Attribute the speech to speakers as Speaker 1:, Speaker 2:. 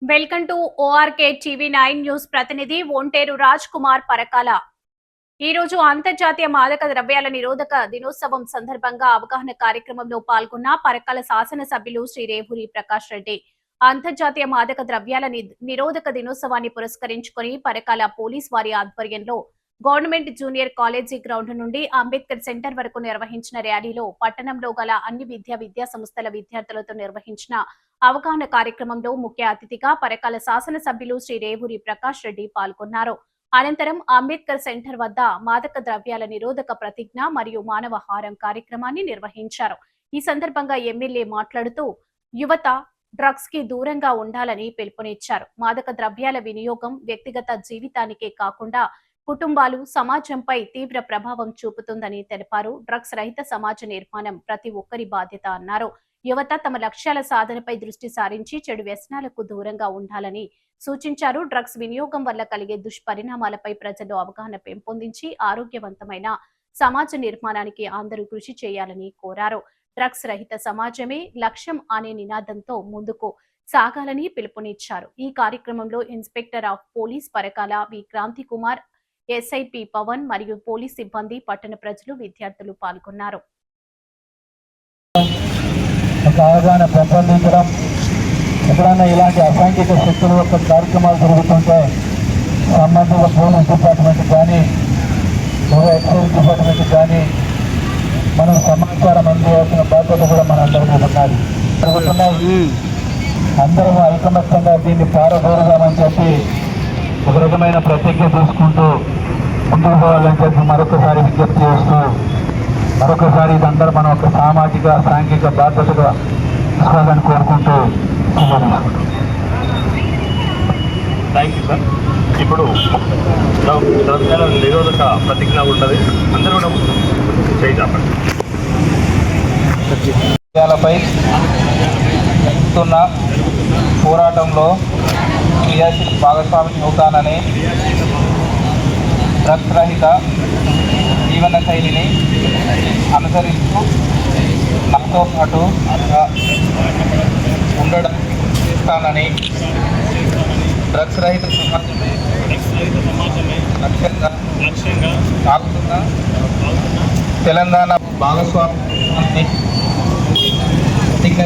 Speaker 1: Welcome to ఓఆర్కే TV9 news. ప్రతినిధి ఒంటేరు రాజ్ కుమార్ పరకాల. ఈ రోజు అంతర్జాతీయ మాదక ద్రవ్యాల నిరోధక దినోత్సవం సందర్భంగా అవగాహన కార్యక్రమంలో పాల్గొన్న పరకాల శాసనసభ్యులు శ్రీ రేవూరి ప్రకాష్ రెడ్డి అంతర్జాతీయ మాదక ద్రవ్యాల నిరోధక దినోత్సవాన్ని పురస్కరించుకుని పరకాల పోలీస్ వారి ఆధ్వర్యంలో గవర్నమెంట్ జూనియర్ కాలేజీ గ్రౌండ్ నుండి అంబేద్కర్ సెంటర్ వరకు నిర్వహించిన ర్యాలీలో పట్టణంలో గల అన్ని విద్యా సంస్థల విద్యార్థులతో నిర్వహించిన అవగాహన కార్యక్రమంలో ముఖ్య అతిథిగా పరకాల శాసనసభ్యులు శ్రీ రేవూరి ప్రకాష్ రెడ్డి పాల్గొన్నారు. అనంతరం అంబేద్కర్ సెంటర్ వద్ద మాదక ద్రవ్యాల నిరోధక ప్రతిజ్ఞ మరియు మానవహారం కార్యక్రమాన్ని నిర్వహించారు. ఈ సందర్భంగా ఎమ్మెల్యే మాట్లాడుతూ యువత డ్రగ్స్ కి దూరంగా ఉండాలని పిలుపునిచ్చారు. మాదక ద్రవ్యాల వినియోగం వ్యక్తిగత జీవితానికే కాకుండా కుటుంబాలు, సమాజంపై తీవ్ర ప్రభావం చూపుతుందని తెలిపారు. డ్రగ్స్ రహిత సమాజ నిర్మాణం ప్రతి ఒక్కరి బాధ్యత అన్నారు. యువత తమ లక్ష్యాల సాధనపై దృష్టి సారించి చెడు వ్యసనాలకు దూరంగా ఉండాలని సూచించారు. డ్రగ్స్ వినియోగం వల్ల కలిగే దుష్పరిణామాలపై ప్రజల్లో అవగాహన పెంపొందించి ఆరోగ్యవంతమైన సమాజ నిర్మాణానికి అందరూ కృషి చేయాలని కోరారు. డ్రగ్స్ రహిత సమాజమే లక్ష్యం అనే నినాదంతో ముందుకు సాగాలని పిలుపునిచ్చారు. ఈ కార్యక్రమంలో inspector of police Parakala V Kranti Kumar, ఎస్ఐపి పవన్ మరియు పోలీస్ సిబ్బంది, పట్టణ ప్రజలు, విద్యార్థులు పాల్గొన్నారు.
Speaker 2: అవగాహన పెంపొందించడం, ఎప్పుడైనా ఇలాంటి అసాంఘిక శక్తుల యొక్క కార్యక్రమాలు జరుగుతుంటే సంబంధిత పోలీస్ డిపార్ట్మెంట్ కానీ ఎక్సైజ్ డిపార్ట్మెంట్ కానీ మనం సమాచారం అందించాల్సిన బాధ్యత కూడా మన అందరికీ ఉన్నది. జరుగుతున్నాయి. అందరం ఐకమత్యంగా దీన్ని పారదోరుదామని చెప్పి ఒక రకమైన ప్రతిజ్ఞ తీసుకుంటూ ముందుకు పోవాలని చెప్పి మరొకసారి విజ్ఞప్తి చేస్తూ మరొకసారి ఇదందరూ మనం ఒక సామాజిక సాంఘిక బాధ్యతగా తీసుకోవాలని కోరుకుంటూ
Speaker 3: థ్యాంక్ యూ సార్. ఇప్పుడు ద్రవ్యాల నిరోధక ప్రతిజ్ఞ ఉన్నది. అందరూ కూడా చేయి చాపండి.
Speaker 2: ద్రవ్యాలపై జరుగుతున్న పోరాటంలో క్రియాశీల భాగస్వామి అవుతానని డ్రగ్స్ రహిత జీవన శైలిని అనుసరిస్తూ నాతో పాటు ఉండడం చేస్తానని డ్రగ్స్ రహిత సమాజమే లక్ష్యంగా సాగుతున్న తెలంగాణ భాగస్వామ్యాన్ని ప్రతిజ్ఞ